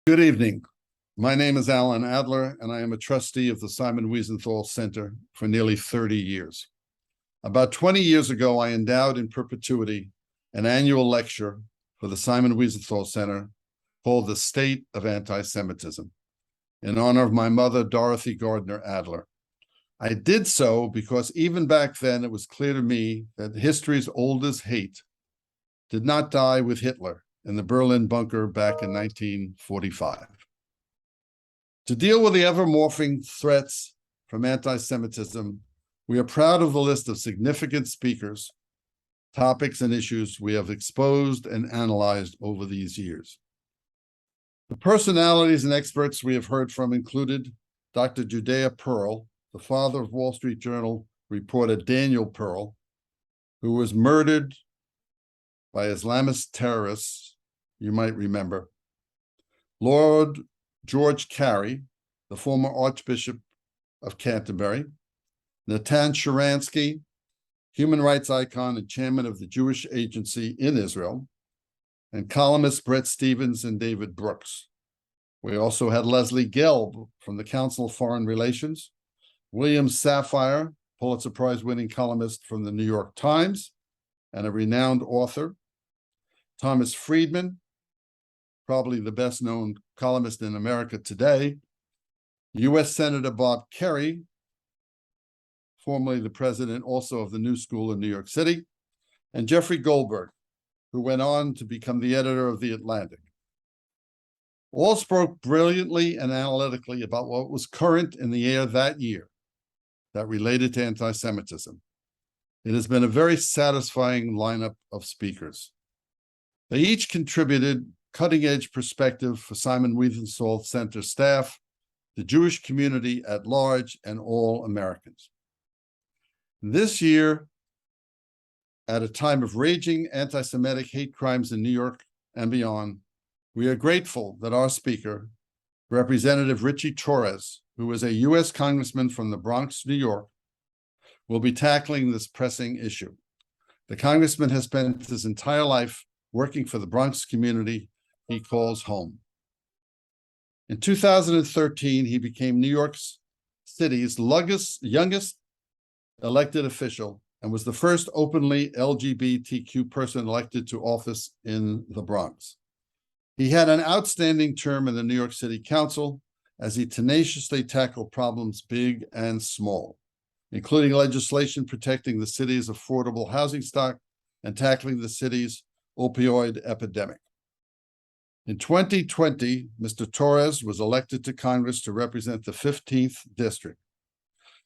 Good evening. My name is Alan Adler, and I am a trustee of the Simon Wiesenthal Center for nearly 30 years. About 20 years ago, I endowed in perpetuity an annual lecture for the Simon Wiesenthal Center called The State of Anti-Semitism, in honor of my mother, Dorothy Gardner Adler. I did so because even back then, it was clear to me that history's oldest hate did not die with Hitler in the Berlin bunker back in 1945. To deal with the ever-morphing threats from anti-Semitism, we are proud of the list of significant speakers, topics, and issues we have exposed and analyzed over these years. The personalities and experts we have heard from included Dr. Judea Pearl, the father of Wall Street Journal reporter Daniel Pearl, who was murdered by Islamist terrorists, you might remember. Lord George Carey, the former Archbishop of Canterbury. Natan Sharansky, human rights icon and chairman of the Jewish Agency in Israel. And columnists Bret Stephens and David Brooks. We also had Leslie Gelb from the Council of Foreign Relations. William Safire, Pulitzer Prize-winning columnist from the New York Times and a renowned author. Thomas Friedman, probably the best-known columnist in America today. U.S. Senator Bob Kerrey, formerly the president also of the New School in New York City, and Jeffrey Goldberg, who went on to become the editor of The Atlantic. All spoke brilliantly and analytically about what was current in the air that year that related to anti-Semitism. It has been a very satisfying lineup of speakers. They each contributed cutting-edge perspective for Simon Wiesenthal Center staff, the Jewish community at large, and all Americans. This year, at a time of raging anti-Semitic hate crimes in New York and beyond, we are grateful that our speaker, Representative Ritchie Torres, who is a U.S. Congressman from the Bronx, New York, will be tackling this pressing issue. The Congressman has spent his entire life working for the Bronx community he calls home. In 2013, he became New York City's youngest elected official and was the first openly LGBTQ person elected to office in the Bronx. He had an outstanding term in the New York City Council as he tenaciously tackled problems big and small, including legislation protecting the city's affordable housing stock and tackling the city's opioid epidemic. In 2020, Mr. Torres was elected to Congress to represent the 15th District.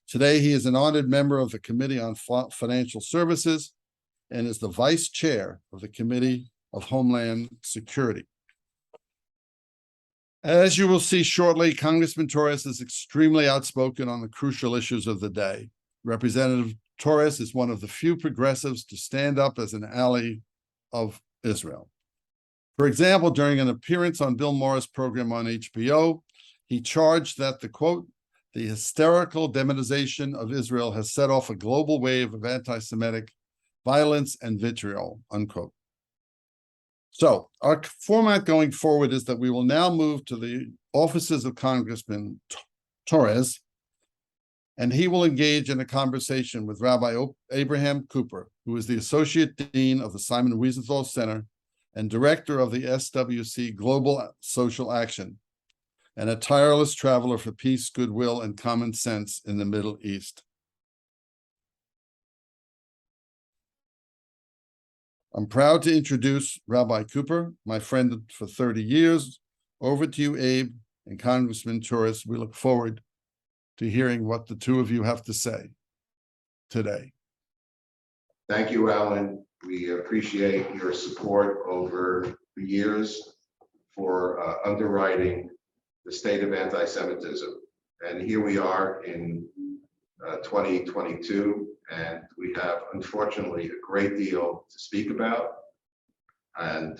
Today, he is an honored member of the Committee on Financial Services and is the vice chair of the Committee of Homeland Security. As you will see shortly, Congressman Torres is extremely outspoken on the crucial issues of the day. Representative Torres is one of the few progressives to stand up as an ally of Israel. For example, during an appearance on Bill Maher's program on HBO, he charged that the hysterical demonization of Israel has set off a global wave of anti-Semitic violence and vitriol, unquote. So our format going forward is that we will now move to the offices of Congressman Torres, and he will engage in a conversation with Rabbi Abraham Cooper, who is the Associate Dean of the Simon Wiesenthal Center and Director of the SWC Global Social Action, and a tireless traveler for peace, goodwill, and common sense in the Middle East. I'm proud to introduce Rabbi Cooper, my friend for 30 years. Over to you, Abe, and Congressman Torres. We look forward to hearing what the two of you have to say today. Thank you, Alan. We appreciate your support over the years for underwriting the state of anti-Semitism. And here we are in 2022, and we have, unfortunately, a great deal to speak about. And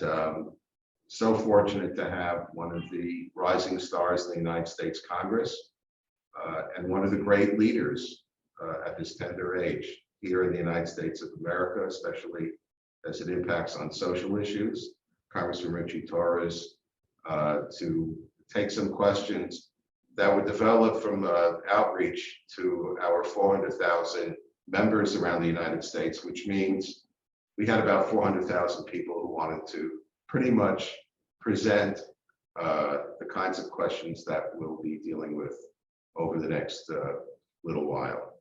so fortunate to have one of the rising stars in the United States Congress and one of the great leaders at this tender age here in the United States of America, especially as it impacts on social issues. Congressman Ritchie Torres to take some questions that would develop from outreach to our 400,000 members around the United States, which means we had about 400,000 people who wanted to pretty much present the kinds of questions that we'll be dealing with over the next little while.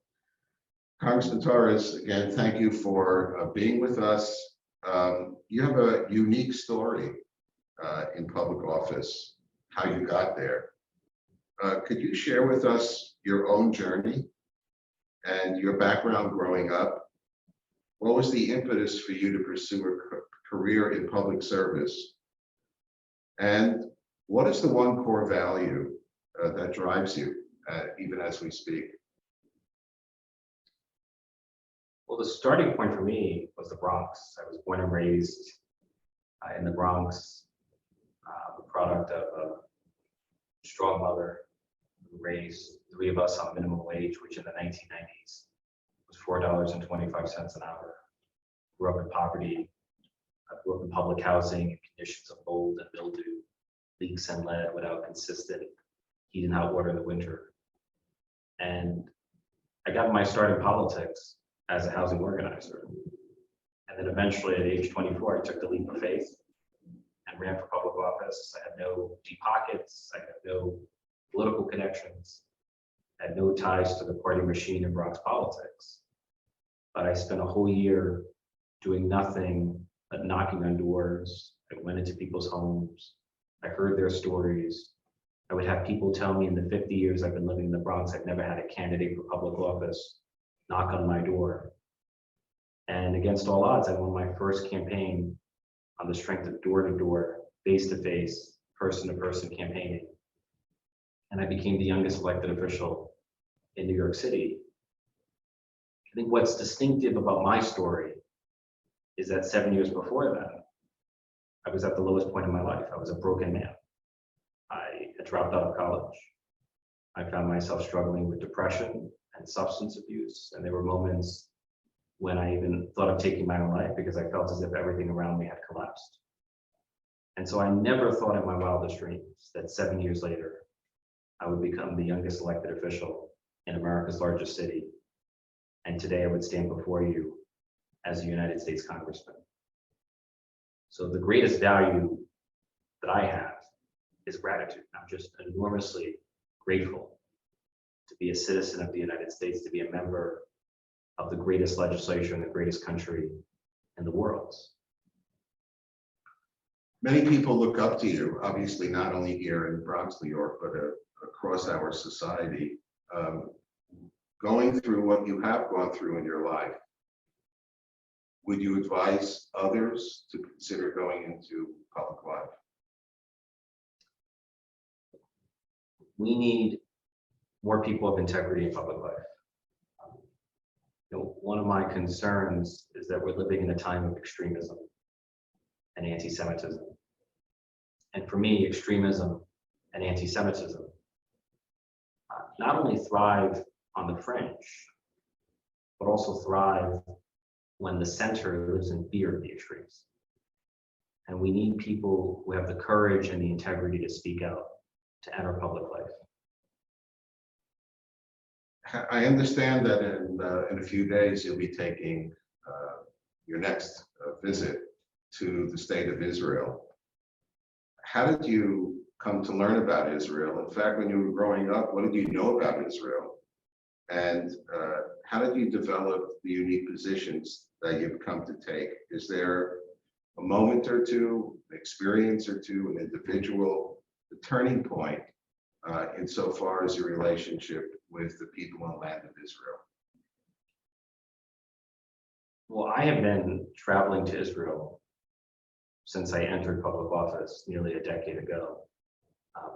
Congressman Torres, again, thank you for being with us. You have a unique story in public office, how you got there. Could you share with us your own journey and your background growing up? What was the impetus for you to pursue a career in public service? And what is the one core value that drives you, even as we speak? Well, the starting point for me was the Bronx. I was born and raised in the Bronx, the product of a strong mother who raised 3 of us on minimum wage, which in the 1990s was $4.25 an hour. Grew up in poverty. I grew up in public housing in conditions of mold and mildew, leaks and lead without consistent heat and hot water in the winter. And I got my start in politics as a housing organizer. And then eventually at age 24, I took the leap of faith and ran for public office. I had no deep pockets. I had no political connections. I had no ties to the party machine in Bronx politics. But I spent a whole year doing nothing but knocking on doors. I went into people's homes. I heard their stories. I would have people tell me in the 50 years I've been living in the Bronx, I've never had a candidate for public office knock on my door. And against all odds, I won my first campaign on the strength of door-to-door, face-to-face, person-to-person campaigning. And I became the youngest elected official in New York City. I think what's distinctive about my story is that 7 years before that, I was at the lowest point in my life. I was a broken man. I had dropped out of college. I found myself struggling with depression and substance abuse. And there were moments when I even thought of taking my own life because I felt as if everything around me had collapsed. And so I never thought in my wildest dreams that 7 years later, I would become the youngest elected official in America's largest city. And today I would stand before you as a United States Congressman. So the greatest value that I have is gratitude. I'm just enormously grateful to be a citizen of the United States, to be a member of the greatest legislature in the greatest country in the world. Many people look up to you, obviously not only here in Bronx, New York, but across our society. Going through what you have gone through in your life, would you advise others to consider going into public life? We need more people of integrity in public life. One of my concerns is that we're living in a time of extremism and anti-Semitism. And for me, extremism and anti-Semitism not only thrive on the fringe, but also thrive when the center lives in fear of the extremes. And we need people who have the courage and the integrity to speak out, to enter public life. I understand that in a few days you'll be taking your next visit to the state of Israel. How did you come to learn about Israel? In fact, when you were growing up, what did you know about Israel? And how did you develop the unique positions that you've come to take? Is there a moment or two, an experience or two, an individual, the turning point insofar as your relationship with the people and land of Israel? Well, I have been traveling to Israel since I entered public office nearly a decade ago.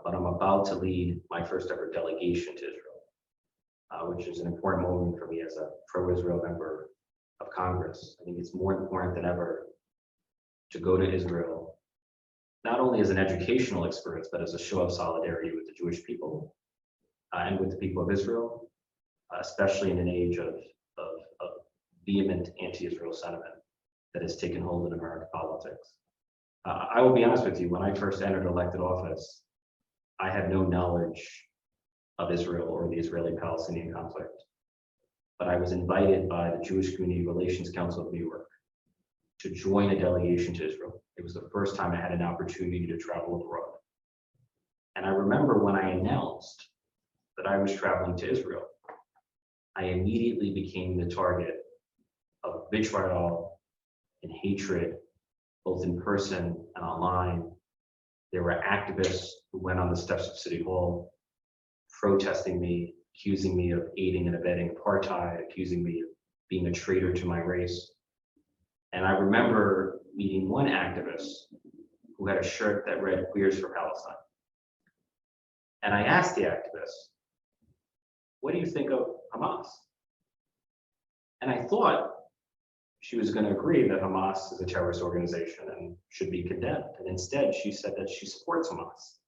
But I'm about to lead my first ever delegation to Israel, which is an important moment for me as a pro-Israel member of Congress. I think it's more important than ever to go to Israel, not only as an educational experience, but as a show of solidarity with the Jewish people and with the people of Israel, especially in an age of vehement anti-Israel sentiment that has taken hold in American politics. I will be honest with you, when I first entered elected office, I had no knowledge of Israel or the Israeli-Palestinian conflict. But I was invited by the Jewish Community Relations Council of New York to join a delegation to Israel. It was the first time I had an opportunity to travel abroad. And I remember when I announced that I was traveling to Israel, I immediately became the target of vitriol and hatred, both in person and online. There were activists who went on the steps of City Hall protesting me, accusing me of aiding and abetting apartheid, accusing me of being a traitor to my race. And I remember meeting one activist who had a shirt that read "Queers for Palestine." And I asked the activist, "What do you think of Hamas?" And I thought she was going to agree that Hamas is a terrorist organization and should be condemned. And instead, she said that she supports Hamas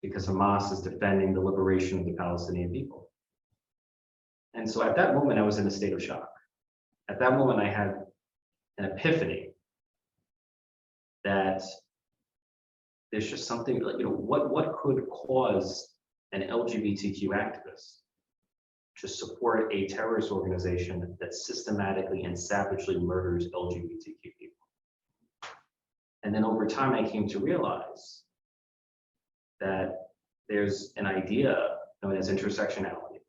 because Hamas is defending the liberation of the Palestinian people. And so at that moment, I was in a state of shock. At that moment, I had an epiphany that there's just something, like, what could cause an LGBTQ activist to support a terrorist organization that systematically and savagely murders LGBTQ people? And then over time, I came to realize that there's an idea known as intersectionality.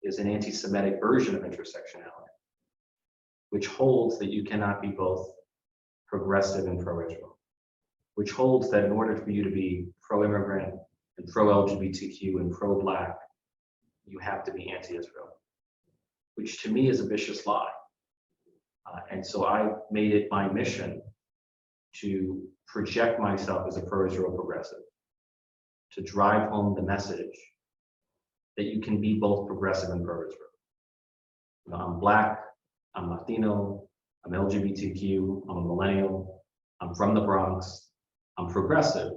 There's an anti-Semitic version of intersectionality, which holds that you cannot be both progressive and pro-Israel, which holds that in order for you to be pro-immigrant and pro-LGBTQ and pro-Black, you have to be anti-Israel, which to me is a vicious lie. And so I made it my mission to project myself as a pro-Israel progressive, to drive home the message that you can be both progressive and pro-Israel. I'm Black, I'm Latino, I'm LGBTQ, I'm a millennial, I'm from the Bronx, I'm progressive.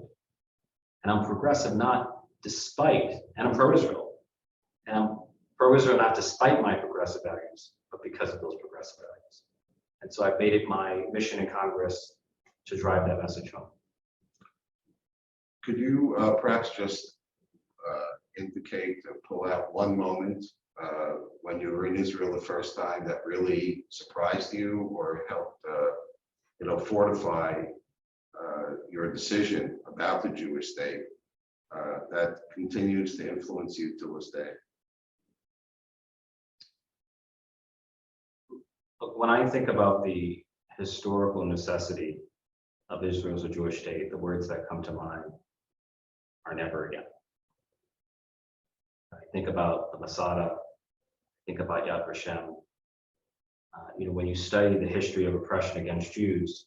And I'm progressive not despite, and I'm pro-Israel. And I'm pro-Israel not despite my progressive values, but because of those progressive values. And so I've made it my mission in Congress to drive that message home. Could you perhaps just indicate or pull out one moment when you were in Israel the first time that really surprised you or helped fortify your decision about the Jewish state that continues to influence you to this day? When I think about the historical necessity of Israel as a Jewish state, the words that come to mind are never again. I think about the Masada, think about Yad Vashem. When you study the history of oppression against Jews,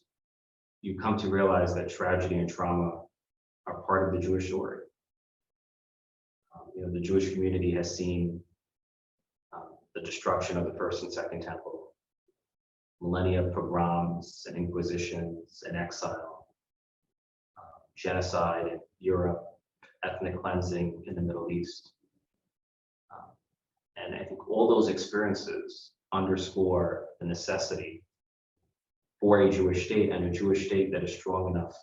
you come to realize that tragedy and trauma are part of the Jewish story. The Jewish community has seen the destruction of the First and Second Temple, millennia of pogroms and inquisitions and exile, genocide in Europe, ethnic cleansing in the Middle East. And I think all those experiences underscore the necessity for a Jewish state, and a Jewish state that is strong enough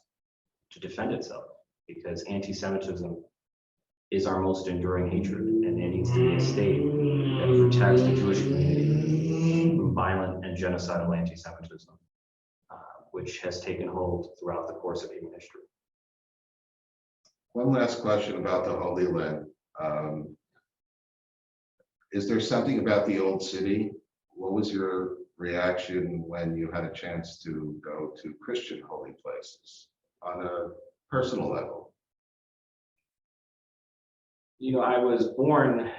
to defend itself, because anti-Semitism is our most enduring hatred, and there needs to be a state that protects the Jewish community from violent and genocidal anti-Semitism, which has taken hold throughout the course of human history. One last question about the Holy Land. Is there something about the old city? What was your reaction when you had a chance to go to Christian holy places on a personal level? I was born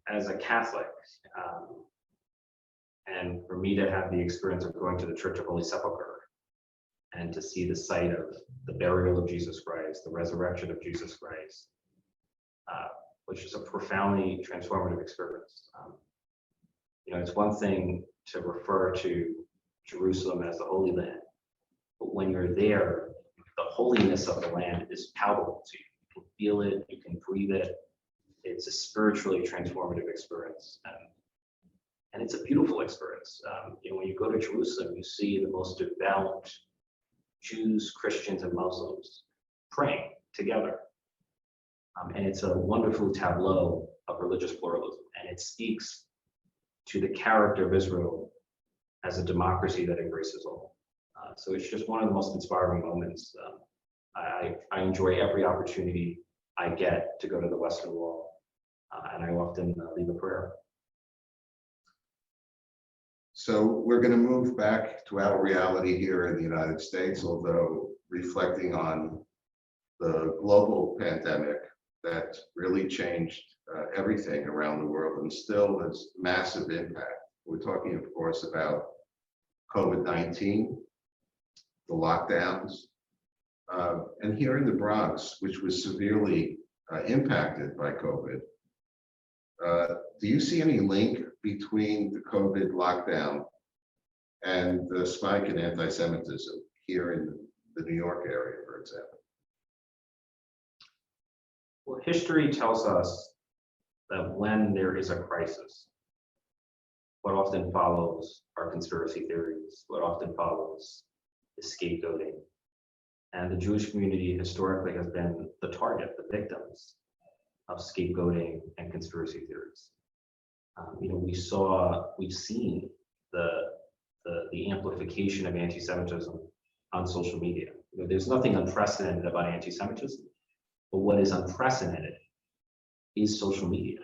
as a Catholic, and for me to have the experience of going to the Church of Holy Sepulchre and to see the site of the burial of Jesus Christ, the resurrection of Jesus Christ, which is a profoundly transformative experience. It's one thing to refer to Jerusalem as the Holy Land, but when you're there, the holiness of the land is palpable to you. You can feel it, you can breathe it. It's a spiritually transformative experience. And it's a beautiful experience. When you go to Jerusalem, you see the most devout Jews, Christians, and Muslims praying together. And it's a wonderful tableau of religious pluralism, and it speaks to the character of Israel as a democracy that embraces all. So it's just one of the most inspiring moments. I enjoy every opportunity I get to go to the Western Wall, and I often leave a prayer. So we're going to move back to our reality here in the United States, although reflecting on the global pandemic that really changed everything around the world and still has massive impact. We're talking, of course, about COVID-19, the lockdowns, and here in the Bronx, which was severely impacted by COVID. Do you see any link between the COVID lockdown and the spike in anti-Semitism here in the New York area, for example? Well, history tells us that when there is a crisis, what often follows are conspiracy theories, what often follows is scapegoating. And the Jewish community historically has been the target, the victims of scapegoating and conspiracy theories. We've seen the amplification of anti-Semitism on social media. There's nothing unprecedented about anti-Semitism, but what is unprecedented is social media.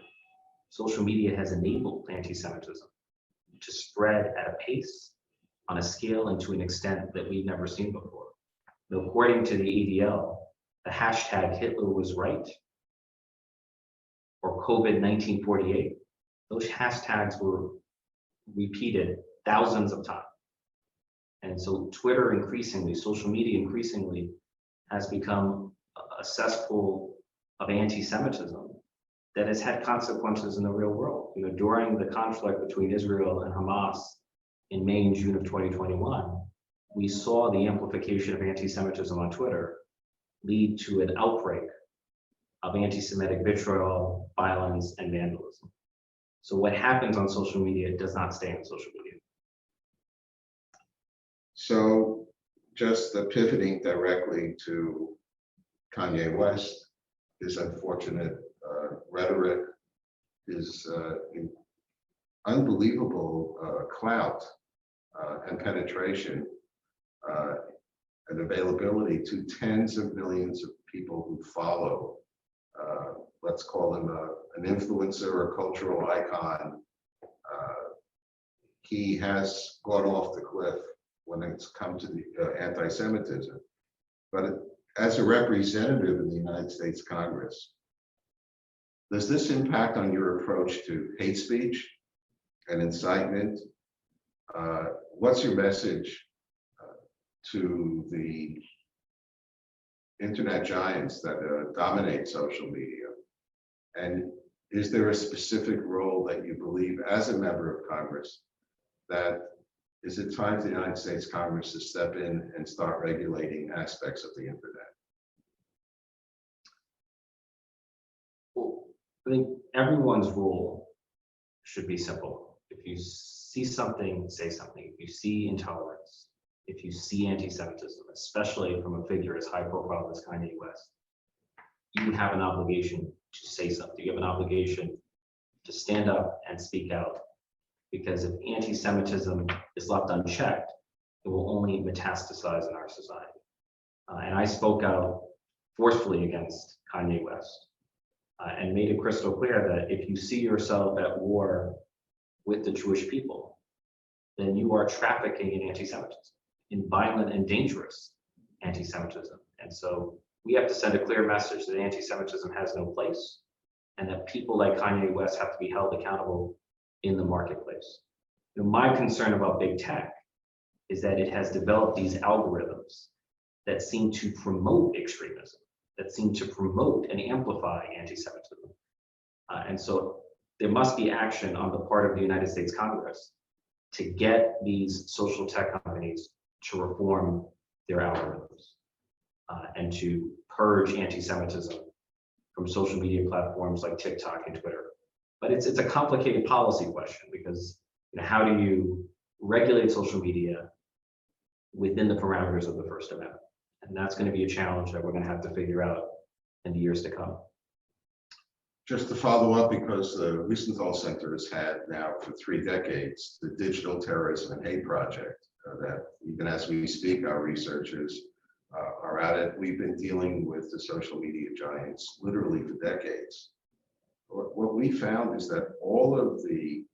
Social media has enabled anti-Semitism to spread at a pace, on a scale, and to an extent that we've never seen before. According to the ADL, the hashtag Hitler was right, or COVID-1948, those hashtags were repeated thousands of times. And so Twitter increasingly, social media increasingly has become a cesspool of anti-Semitism that has had consequences in the real world. During the conflict between Israel and Hamas in May and June of 2021, we saw the amplification of anti-Semitism on Twitter lead to an outbreak of anti-Semitic vitriol, violence, and vandalism. So what happens on social media does not stay on social media. So just pivoting directly to Kanye West, his unfortunate rhetoric, his unbelievable clout and penetration and availability to tens of millions of people who follow, let's call him an influencer or cultural icon. He has gone off the cliff when it's come to the anti-Semitism. But as a representative in the United States Congress, does this impact on your approach to hate speech and incitement? What's your message to the internet giants that dominate social media? And is there a specific role that you believe as a member of Congress that is it time for the United States Congress to step in and start regulating aspects of the internet? Well, I think everyone's role should be simple. If you see something, say something. If you see intolerance, if you see anti-Semitism, especially from a figure as high profile as Kanye West, you have an obligation to say something. You have an obligation to stand up and speak out, because if anti-Semitism is left unchecked, it will only metastasize in our society. And I spoke out forcefully against Kanye West and made it crystal clear that if you see yourself at war with the Jewish people, then you are trafficking in anti-Semitism, in violent and dangerous anti-Semitism. And so we have to send a clear message that anti-Semitism has no place, and that people like Kanye West have to be held accountable in the marketplace. My concern about big tech is that it has developed these algorithms that seem to promote extremism, that seem to promote and amplify anti-Semitism. And so there must be action on the part of the United States Congress to get these social tech companies to reform their algorithms and to purge anti-Semitism from social media platforms like TikTok and Twitter. But it's a complicated policy question, because how do you regulate social media within the parameters of the First Amendment. And that's going to be a challenge that we're going to have to figure out in the years to come. Just to follow up, because the Wiesenthal Center has had now for 3 decades, the Digital Terrorism and Hate Project, that even as we speak, our researchers are at it. We've been dealing with the social media giants literally for decades. What we found is that all of the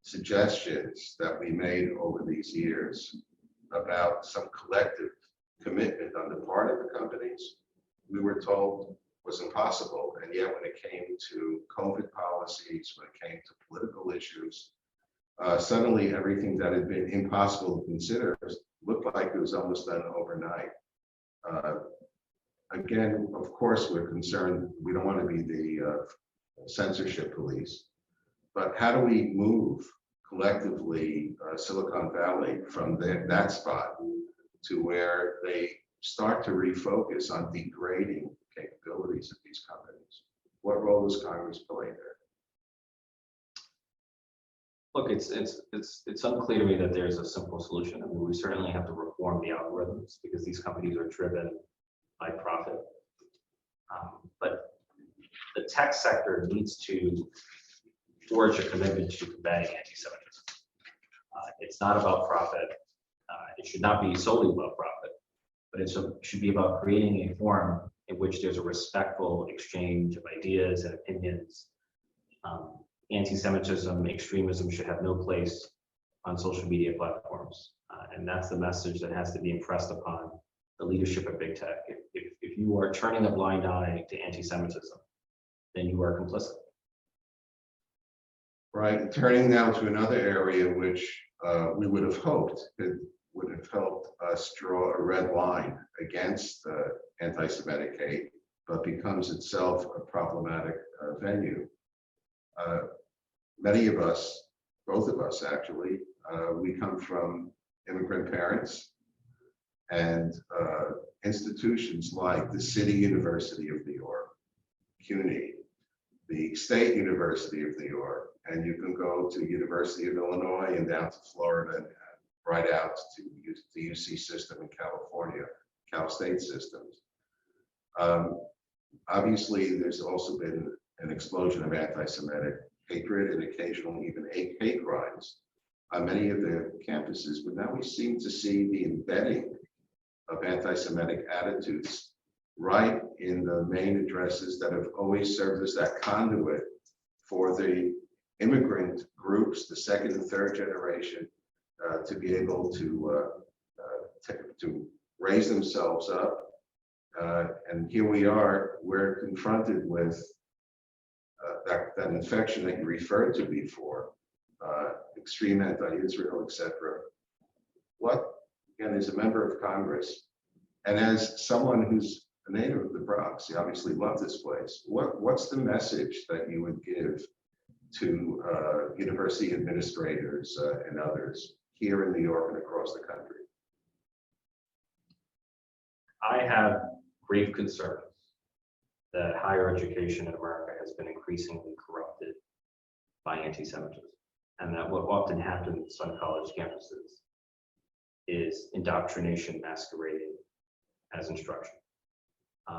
suggestions that we made over these years about some collective commitment on the part of the companies, we were told was impossible. And yet when it came to COVID policies, when it came to political issues, suddenly everything that had been impossible to consider looked like it was almost done overnight. Again, of course, we're concerned. We don't want to be the censorship police, but how do we move collectively Silicon Valley from that spot to where they start to refocus on degrading capabilities of these companies? What role does Congress play there? Look, it's unclear to me that there's a simple solution. I mean, we certainly have to reform the algorithms because these companies are driven by profit. But the tech sector needs to forge a commitment to combating anti-Semitism. It's not about profit. It should not be solely about profit, but it should be about creating a forum in which there's a respectful exchange of ideas and opinions. Anti-Semitism, extremism should have no place on social media platforms. And that's the message that has to be impressed upon the leadership of big tech. If you are turning a blind eye to anti-Semitism, then you are complicit. Right, turning now to another area which we would have hoped would have helped us draw a red line against anti-Semitic hate, but becomes itself a problematic venue. Many of us, both of us actually, we come from immigrant parents, and institutions like the City University of New York, CUNY, the State University of New York, and you can go to University of Illinois and down to Florida and right out to the UC system in California, Cal State systems. Obviously, there's also been an explosion of anti-Semitic hatred and occasionally even hate crimes on many of the campuses, but now we seem to see the embedding of anti-Semitic attitudes right in the main addresses that have always served as that conduit for the immigrant groups, the second and third generation, to be able to raise themselves up. And here we are, we're confronted with that infection that you referred to before, extreme anti-Israel, etc. What, again, as a member of Congress, and as someone who's a native of the Bronx, you obviously love this place, what's the message that you would give to university administrators and others here in New York and across the country? I have grave concerns that higher education in America has been increasingly corrupted by anti-Semitism, and that what often happens on college campuses is indoctrination masquerading as instruction.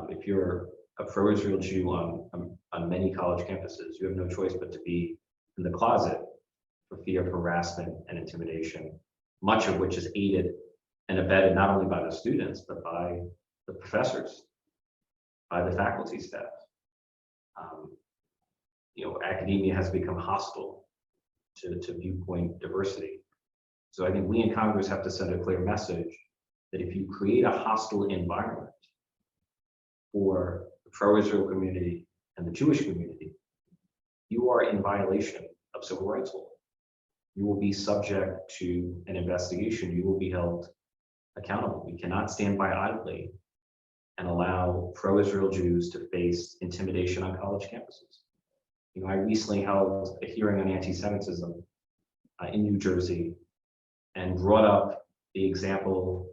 If you're a pro-Israel Jew on many college campuses, you have no choice but to be in the closet for fear of harassment and intimidation, much of which is aided and abetted not only by the students, but by the professors, by the faculty staff. Academia has become hostile to viewpoint diversity. So I think we in Congress have to send a clear message that if you create a hostile environment for the pro-Israel community and the Jewish community, you are in violation of civil rights law. You will be subject to an investigation. You will be held accountable. We cannot stand by idly and allow pro-Israel Jews to face intimidation on college campuses. I recently held a hearing on anti-Semitism in New Jersey and brought up the example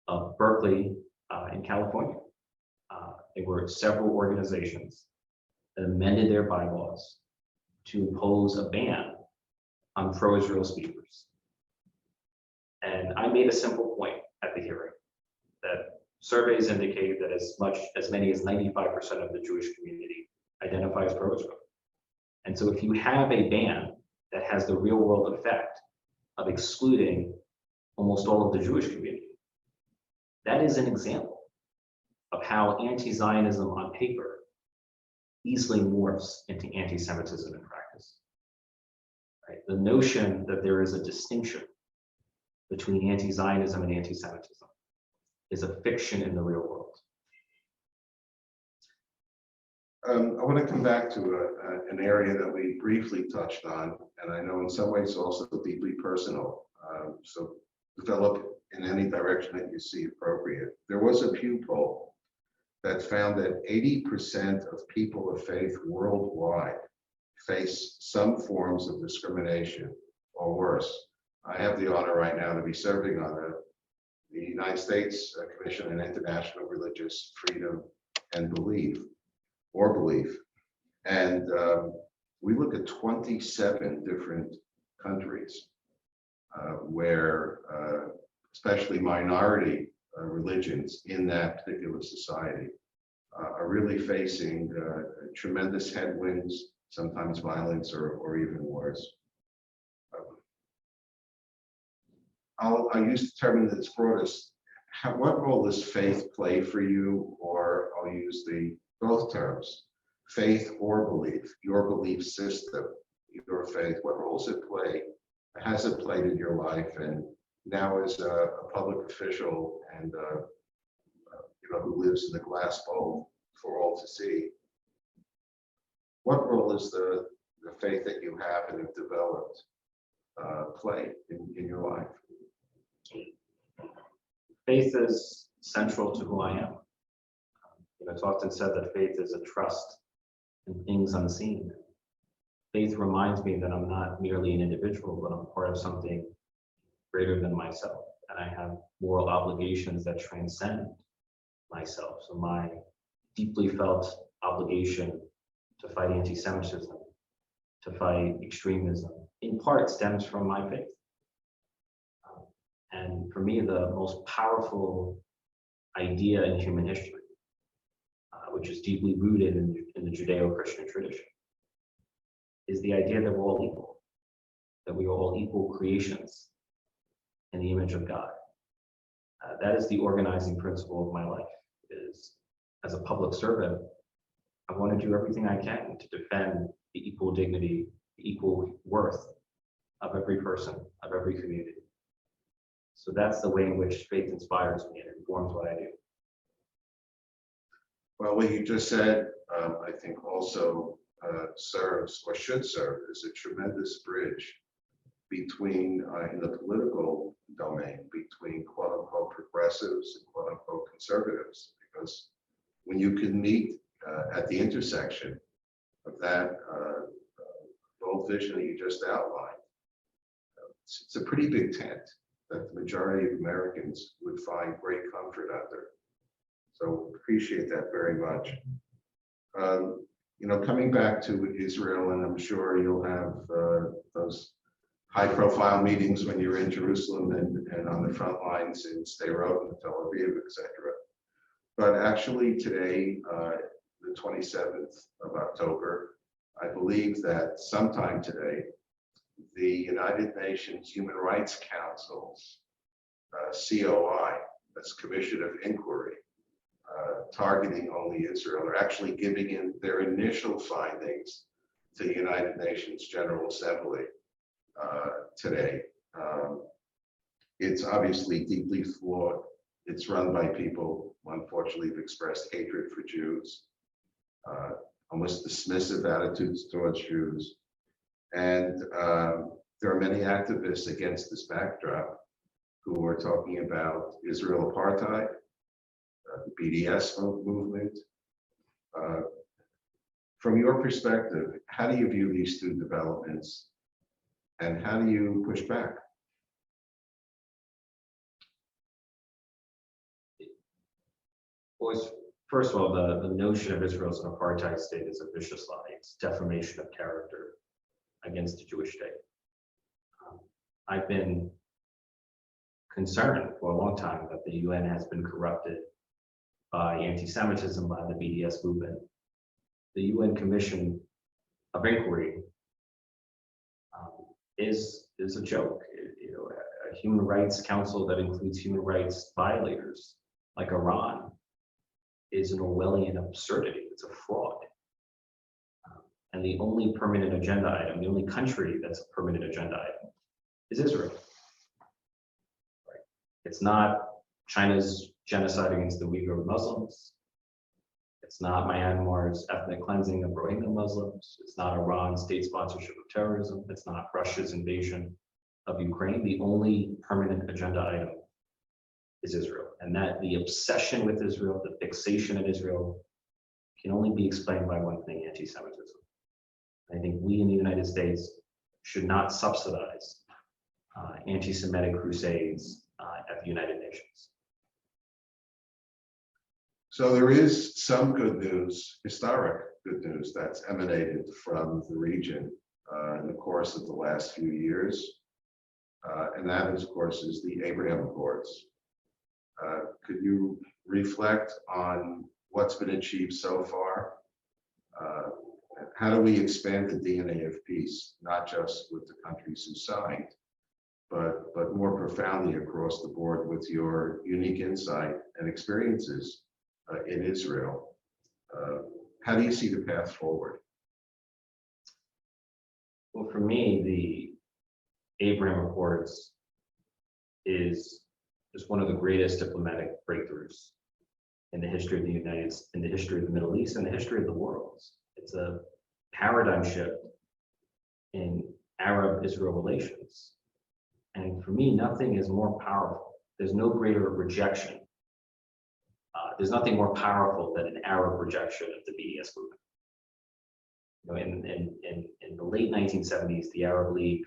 of Berkeley in California. There were several organizations that amended their bylaws to impose a ban on pro-Israel speakers. And I made a simple point. at the hearing, that surveys indicate that as many as 95% of the Jewish community identifies pro-Israel. And so if you have a ban that has the real world effect of excluding almost all of the Jewish community, that is an example of how anti-Zionism on paper easily morphs into anti-Semitism in practice. Right? The notion that there is a distinction between anti-Zionism and anti-Semitism is a fiction in the real world. I want to come back to an area that we briefly touched on, and I know in some ways also deeply personal. So develop in any direction that you see appropriate. There was a Pew poll that found that 80% of people of faith worldwide face some forms of discrimination or worse. I have the honor right now to be serving on the United States Commission on International Religious Freedom and Belief. And we look at 27 different countries where especially minority religions in that particular society are really facing tremendous headwinds, sometimes violence or even worse. I'll use the term that's broadest. What role does faith play for you? Or I'll use both terms, faith or belief, your belief system, your faith. What role does it play? Has it played in your life? And now as a public official and who lives in the glass bowl for all to see, what role is the faith that you have and have developed play in your life? Faith is central to who I am. It's often said that faith is a trust in things unseen. Faith reminds me that I'm not merely an individual, but I'm part of something greater than myself. And I have moral obligations that transcend myself. So my deeply felt obligation to fight anti-Semitism, to fight extremism, in part stems from my faith. And for me, the most powerful idea in human history, which is deeply rooted in the Judeo-Christian tradition, is the idea that we're all equal, that we are all equal creations in the image of God. That is the organizing principle of my life. Is as a public servant, I want to do everything I can to defend the equal dignity, the equal worth of every person, of every community. So that's the way in which faith inspires me and informs what I do. Well, what you just said, I think also serves or should serve as a tremendous bridge between, in the political domain, between quote unquote progressives and quote unquote conservatives. Because when you can meet at the intersection of that bold vision that you just outlined, it's a pretty big tent that the majority of Americans would find great comfort under. So appreciate that very much. Coming back to Israel, and I'm sure you'll have those high-profile meetings when you're in Jerusalem and on the front lines in Sderot and Tel Aviv, etc. But actually today, the 27th of October, I believe that sometime today, the United Nations Human Rights Council's COI, that's Commission of Inquiry, targeting only Israel, are actually giving in their initial findings to the United Nations General Assembly today. It's obviously deeply flawed. It's run by people who unfortunately have expressed hatred for Jews, almost dismissive attitudes towards Jews. And there are many activists against this backdrop who are talking about Israel apartheid, the BDS movement. From your perspective, how do you view these two developments and how do you push back? Well, first of all, the notion of Israel as an apartheid state is a vicious lie. It's defamation of character against the Jewish state. I've been concern for a long time that the UN has been corrupted by anti-Semitism, by the BDS movement. The UN Commission of Inquiry is a joke. A human rights council that includes human rights violators like Iran is an Orwellian absurdity. It's a fraud. And the only permanent agenda item, the only country that's a permanent agenda item is Israel. Right? It's not China's genocide against the Uyghur Muslims. It's not Myanmar's ethnic cleansing of Rohingya Muslims. It's not Iran's state sponsorship of terrorism. It's not Russia's invasion of Ukraine. The only permanent agenda item is Israel. And that the obsession with Israel, the fixation in Israel, can only be explained by one thing: anti-Semitism. I think we in the United States should not subsidize anti-Semitic crusades at the United Nations. So there is some good news, historic good news, that's emanated from the region in the course of the last few years. And that, of course, is the Abraham Accords. Could you reflect on what's been achieved so far? How do we expand the DNA of peace, not just with the countries who signed, but more profoundly across the board with your unique insight and experiences in Israel? How do you see the path forward? Well, for me, the Abraham Accords is one of the greatest diplomatic breakthroughs in the history of the history of the Middle East, and the history of the world. It's a paradigm shift in Arab-Israel relations. And for me, nothing is more powerful. There's no greater rejection. There's nothing more powerful than an Arab rejection of the BDS movement. In the late 1970s, the Arab League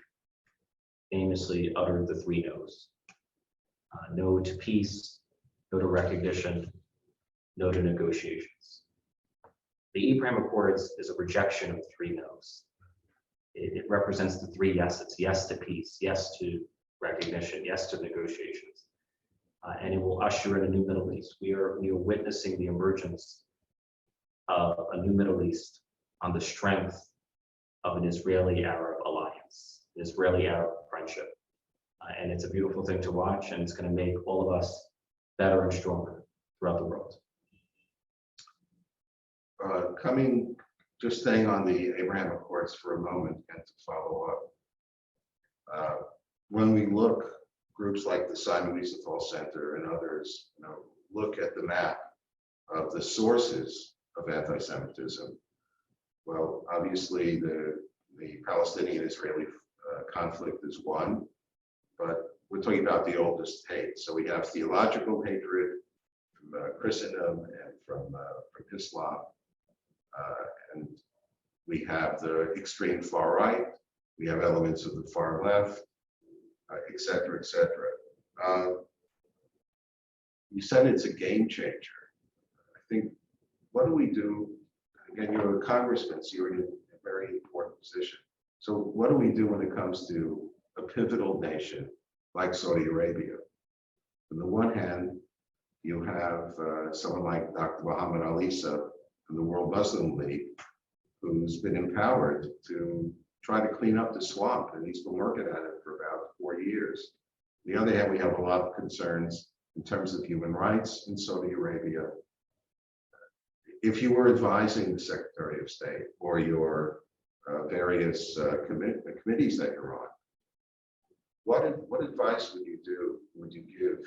famously uttered the three no's. No to peace, no to recognition, no to negotiations. The Abraham Accords is a rejection of the three no's. It represents the three yeses: yes to peace, yes to recognition, yes to negotiations. And it will usher in a new Middle East. We are witnessing the emergence of a new Middle East on the strength of an Israeli-Arab alliance, an Israeli-Arab friendship. And it's a beautiful thing to watch, and it's going to make all of us better and stronger throughout the world. Just staying on the Abraham Accords for a moment and to follow up. When we look, groups like the Simon Wiesenthal Center and others, look at the map of the sources of anti-Semitism. Well, obviously the Palestinian-Israeli conflict is one, but we're talking about the oldest hate. So we have theological hatred from Christendom and from Islam. And we have the extreme far right, we have elements of the far left, et cetera, et cetera. You said it's a game changer. I think, what do we do? Again, you're a congressman, so you're in a very important position. So what do we do when it comes to a pivotal nation like Saudi Arabia? On the one hand, you have someone like Dr. Mohammed al-Isa from the World Muslim League, who's been empowered to try to clean up the swamp, and he's been working at it for about 4 years. On the other hand, we have a lot of concerns in terms of human rights in Saudi Arabia. If you were advising the Secretary of State or your various committees that you're on, what advice would you give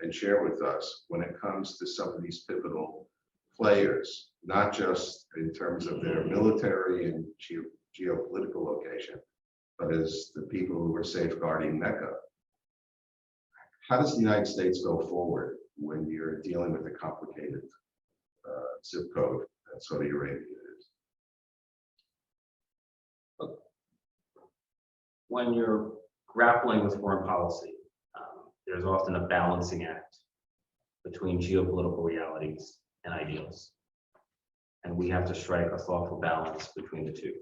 and share with us when it comes to some of these pivotal players, not just in terms of their military and geopolitical location, but as the people who are safeguarding Mecca? How does the United States go forward when you're dealing with a complicated zip code that Saudi Arabia is? When you're grappling with foreign policy, there's often a balancing act between geopolitical realities and ideals. And we have to strike a thoughtful balance between the two.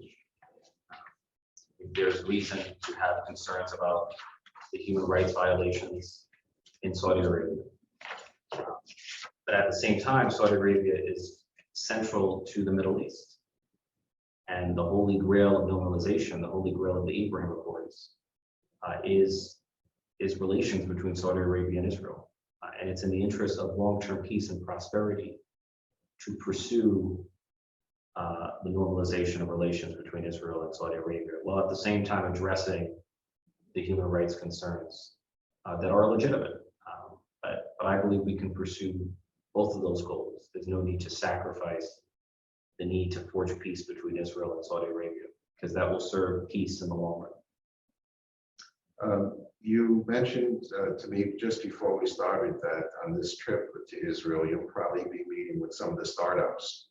There's reason to have concerns about the human rights violations in Saudi Arabia. But at the same time, Saudi Arabia is central to the Middle East. And the holy grail of normalization, the holy grail of the Abraham Accords, is relations between Saudi Arabia and Israel. And it's in the interest of long-term peace and prosperity to pursue the normalization of relations between Israel and Saudi Arabia, while at the same time addressing the human rights concerns that are legitimate. But I believe we can pursue both of those goals. There's no need to sacrifice the need to forge peace between Israel and Saudi Arabia, because that will serve peace in the long run. You mentioned to me just before we started that on this trip to Israel, you'll probably be meeting with some of the startups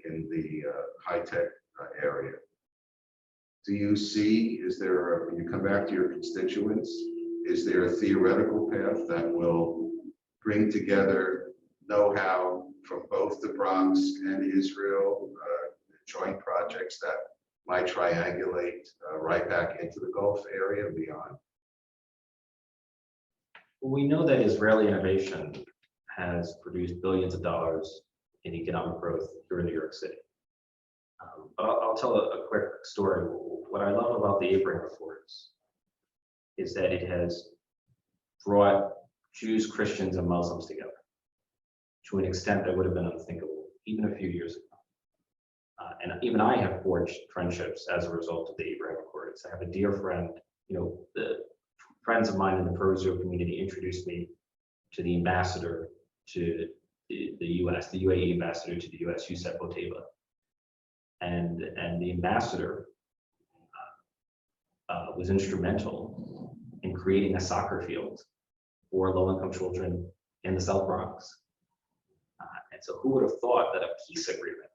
in the high-tech area. Do you see, when you come back to your constituents, is there a theoretical path that will bring together know-how from both the Bronx and Israel, joint projects that might triangulate right back into the Gulf area and beyond? We know that Israeli innovation has produced billions of dollars in economic growth here in New York City. But I'll tell a quick story. What I love about the Abraham Accords is that it has brought Jews, Christians, and Muslims together to an extent that would have been unthinkable even a few years ago. And even I have forged friendships as a result of the Abraham Accords. I have a dear friend, the friends of mine in the Pro-Israel community introduced me to the ambassador to the U.S., the UAE ambassador to the U.S., Youssef Otaiba. And the ambassador was instrumental in creating a soccer field for low-income children in the South Bronx. And so who would have thought that a peace agreement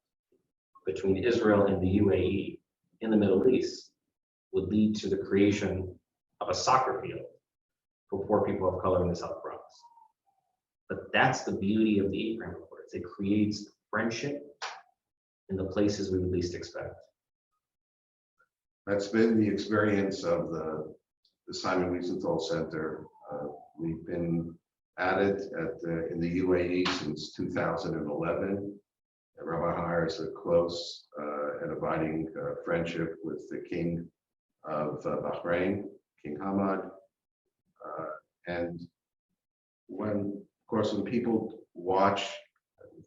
between Israel and the UAE in the Middle East would lead to the creation of a soccer field for poor people of color in the South Bronx? But that's the beauty of the Abraham Accords. It creates friendship in the places we would least expect. That's been the experience of the Simon Wiesenthal Center. We've been at it in the UAE since 2011. Rabbi has a close and abiding friendship with the King of Bahrain, King Hamad. And when people watch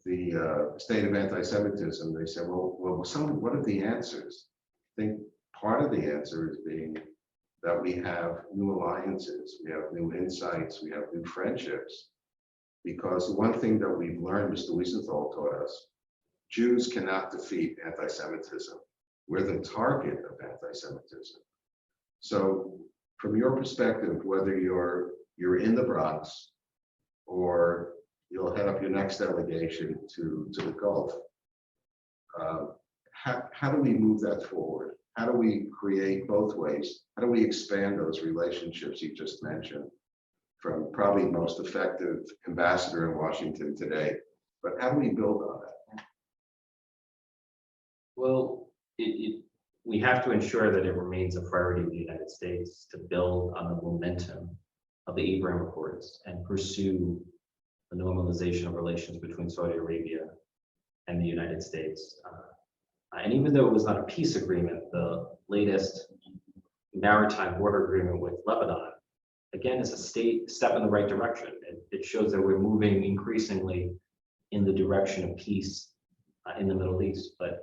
the state of anti-Semitism, they say, well, what are the answers? I think part of the answer is being that we have new alliances, we have new insights, we have new friendships. Because one thing that we've learned, Mr. Wiesenthal taught us, Jews cannot defeat anti-Semitism. We're the target of anti-Semitism. So from your perspective, whether you're in the Bronx or you'll head up your next delegation to the Gulf, how do we move that forward? How do we create both ways? How do we expand those relationships you just mentioned from probably most effective ambassador in Washington today? But how do we build on that? Well, we have to ensure that it remains a priority of the United States to build on the momentum of the Abraham Accords and pursue the normalization of relations between Saudi Arabia and the United States. And even though it was not a peace agreement, the latest maritime border agreement with Lebanon, again, is a step in the right direction. It shows that we're moving increasingly in the direction of peace in the Middle East. But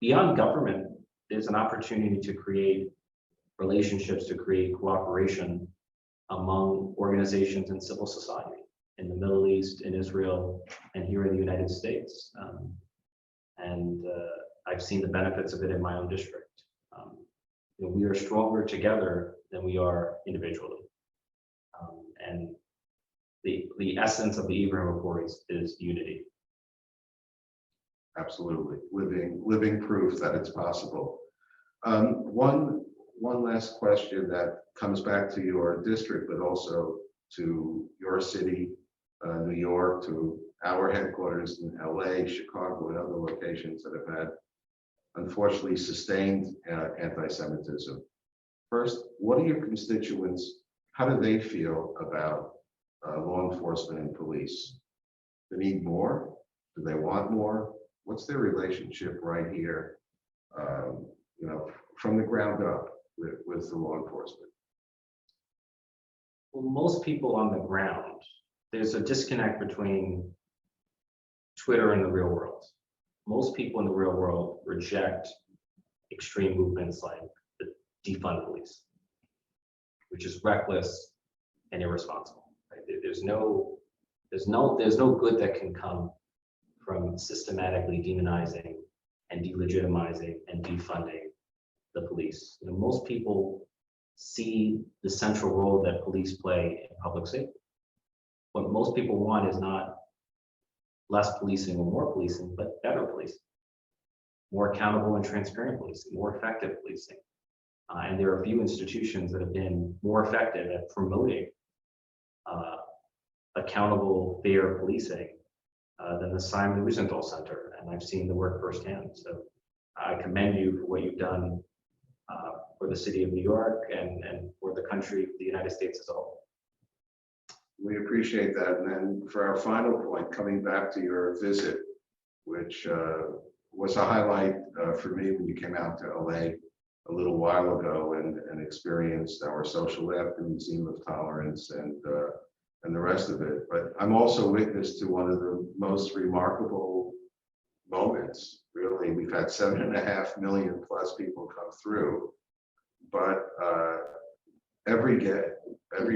beyond government, there's an opportunity to create relationships, to create cooperation among organizations and civil society in the Middle East, in Israel, and here in the United States. I've seen the benefits of it in my own district. We are stronger together than we are individually. And the essence of the Abraham Accords is unity. Absolutely, living proof that it's possible. One last question that comes back to your district, but also to your city, New York, to our headquarters in LA, Chicago, and other locations that have had, unfortunately, sustained anti-Semitism. First, what are your constituents, how do they feel about law enforcement and police? They need more? Do they want more? What's their relationship right here, from the ground up with the law enforcement? Well, most people on the ground, there's a disconnect between Twitter and the real world. Most people in the real world reject extreme movements like the defund police, which is reckless and irresponsible. Right? There's no good that can come from systematically demonizing and delegitimizing and defunding the police. Most people see the central role that police play in public safety. What most people want is not less policing or more policing, but better policing, more accountable and transparent policing, more effective policing. And there are a few institutions that have been more effective at promoting accountable, fair policing than the Simon Wiesenthal Center, and I've seen the work firsthand. So I commend you for what you've done for the city of New York and for the country, the United States as a whole. We appreciate that. And then for our final point, coming back to your visit, which was a highlight for me when you came out to LA a little while ago and experienced our social left, the Museum of Tolerance, and the rest of it. But I'm also witness to one of the most remarkable moments. Really, we've had 7.5 million plus people come through, but every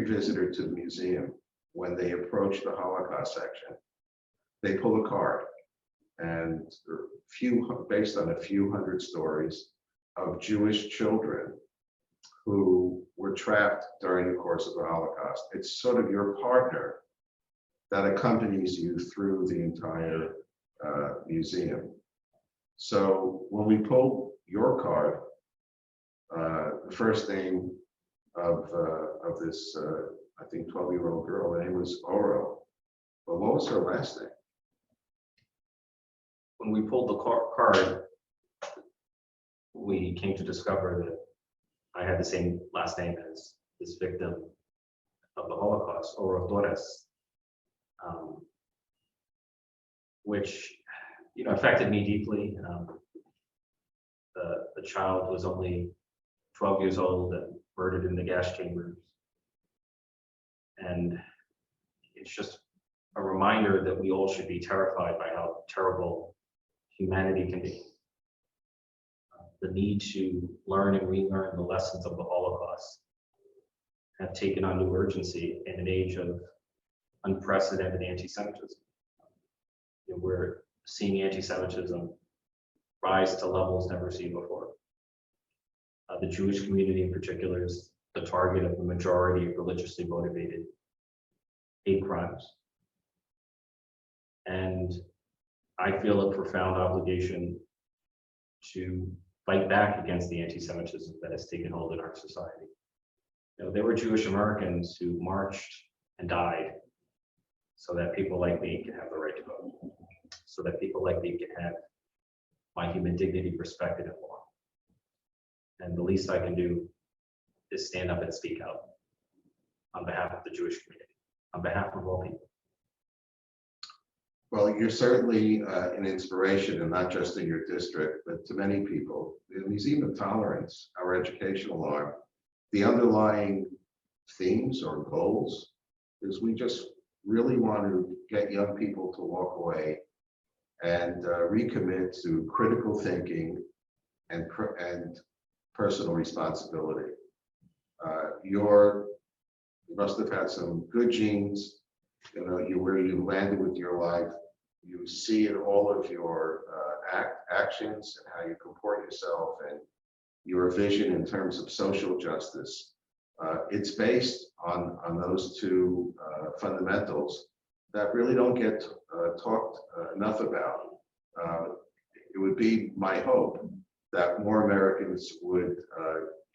visitor to the museum, when they approach the Holocaust section, they pull a card, and based on a few hundred stories of Jewish children who were trapped during the course of the Holocaust. It's sort of your partner that accompanies you through the entire museum. So when we pulled your card, the first name of this, I think 12-year-old girl, her name was Oro. But what was her last name? When we pulled the card, we came to discover that I had the same last name as this victim of the Holocaust, Oro Torres, which affected me deeply. The child was only 12 years old and murdered in the gas chambers, and it's just a reminder that we all should be terrified by how terrible humanity can be. The need to learn and relearn the lessons of the Holocaust have taken on new urgency in an age of unprecedented anti-Semitism. We're seeing anti-Semitism rise to levels never seen before. The Jewish community in particular is the target of the majority of religiously motivated hate crimes. And I feel a profound obligation to fight back against the anti-Semitism that has taken hold in our society. There were Jewish Americans who marched and died so that people like me can have the right to vote, so that people like me can have my human dignity respected in law. And the least I can do is stand up and speak out on behalf of the Jewish community, on behalf of all people. Well, you're certainly an inspiration, and not just in your district, but to many people. The Museum of Tolerance, our educational arm, the underlying themes or goals is we just really want to get young people to walk away and recommit to critical thinking and personal responsibility. You must have had some good genes. Where you landed with your life, you see in all of your actions and how you comport yourself and your vision in terms of social justice. It's based on those two fundamentals that really don't get talked enough about. It would be my hope that more Americans would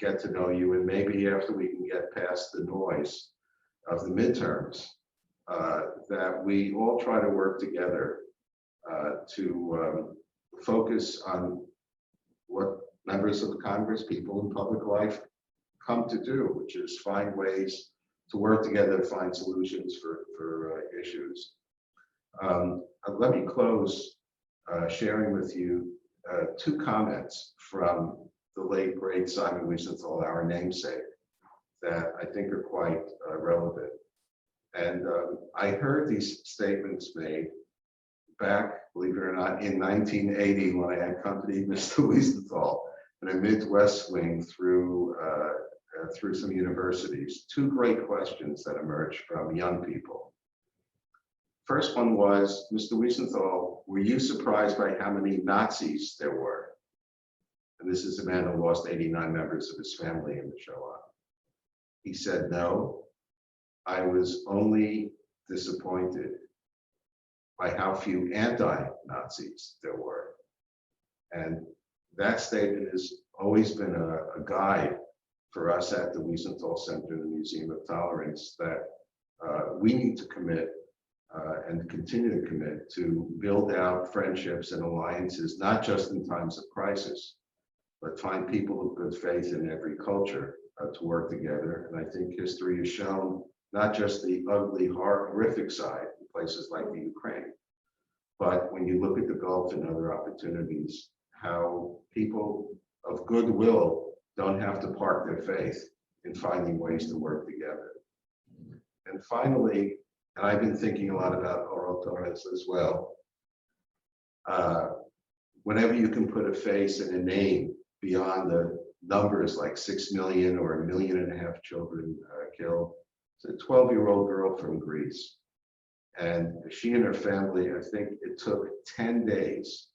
get to know you, and maybe after we can get past the noise of the midterms, that we all try to work together to focus on what members of the Congress, people in public life, come to do, which is find ways to work together to find solutions for issues. Let me close sharing with you two comments from the late great Simon Wiesenthal, our namesake, that I think are quite relevant. And I heard these statements made back, believe it or not, in 1980 when I accompanied Mr. Wiesenthal in a Midwest swing through some universities. Two great questions that emerged from young people. First one was, Mr. Wiesenthal, were you surprised by how many Nazis there were? And this is a man who lost 89 members of his family in the Shoah. He said, no, I was only disappointed by how few anti-Nazis there were. And that statement has always been a guide for us at the Wiesenthal Center and the Museum of Tolerance, that we need to commit and continue to commit to build out friendships and alliances, not just in times of crisis, but find people of good faith in every culture to work together. And I think history has shown not just the ugly, horrific side in places like the Ukraine, but when you look at the Gulf and other opportunities, how people of goodwill don't have to park their faith in finding ways to work together. And finally, and I've been thinking a lot about Oral Torres as well, whenever you can put a face and a name beyond the numbers like 6 million or 1.5 million children killed, it's a 12-year-old girl from Greece. And she and her family, I think it took 10 days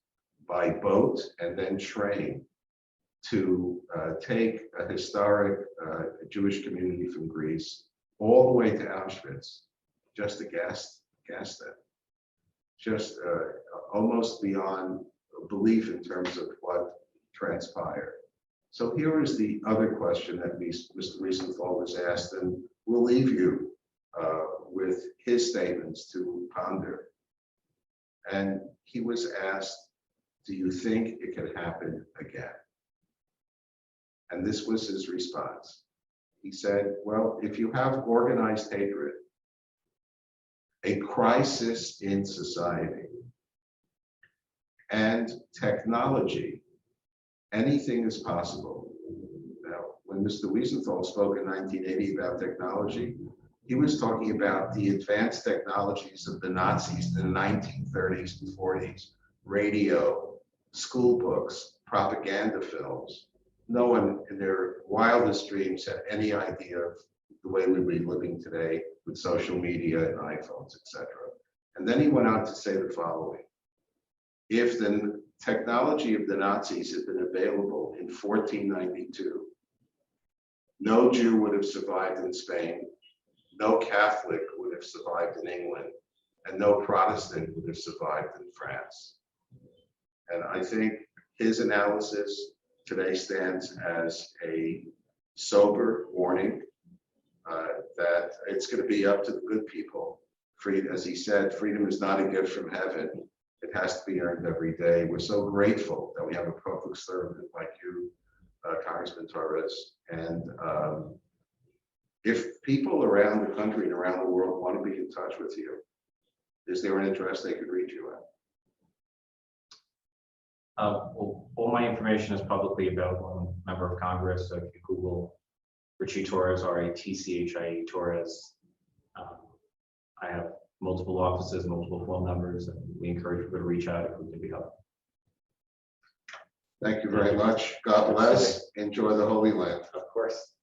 by boat and then train to take a historic Jewish community from Greece all the way to Auschwitz, just to gas them. Just almost beyond belief in terms of what transpired. So here is the other question that Mr. Wiesenthal was asked, and we'll leave you with his statements to ponder. And he was asked, do you think it could happen again? And this was his response. He said, well, if you have organized hatred, a crisis in society, and technology, anything is possible. Now, when Mr. Wiesenthal spoke in 1980 about technology, he was talking about the advanced technologies of the Nazis in the 1930s and 40s, radio, school books, propaganda films. No one in their wildest dreams had any idea of the way we would be living today with social media and iPhones, etc. And then he went on to say the following: if the technology of the Nazis had been available in 1492, no Jew would have survived in Spain, no Catholic would have survived in England, and no Protestant would have survived in France. And I think his analysis today stands as a sober warning that it's going to be up to the good people. As he said, freedom is not a gift from heaven. It has to be earned every day. We're so grateful that we have a public servant like you, Congressman Torres. And if people around the country and around the world want to be in touch with you, is there an address they could reach you at? Well, all my information is publicly available. I'm a member of Congress, so if you Google Ritchie Torres, R-A-T-C-H-I-E Torres, I have multiple offices, multiple phone numbers, and we encourage people to reach out if we can be helpful. Thank you very much. God bless. Enjoy the Holy Land. Of course.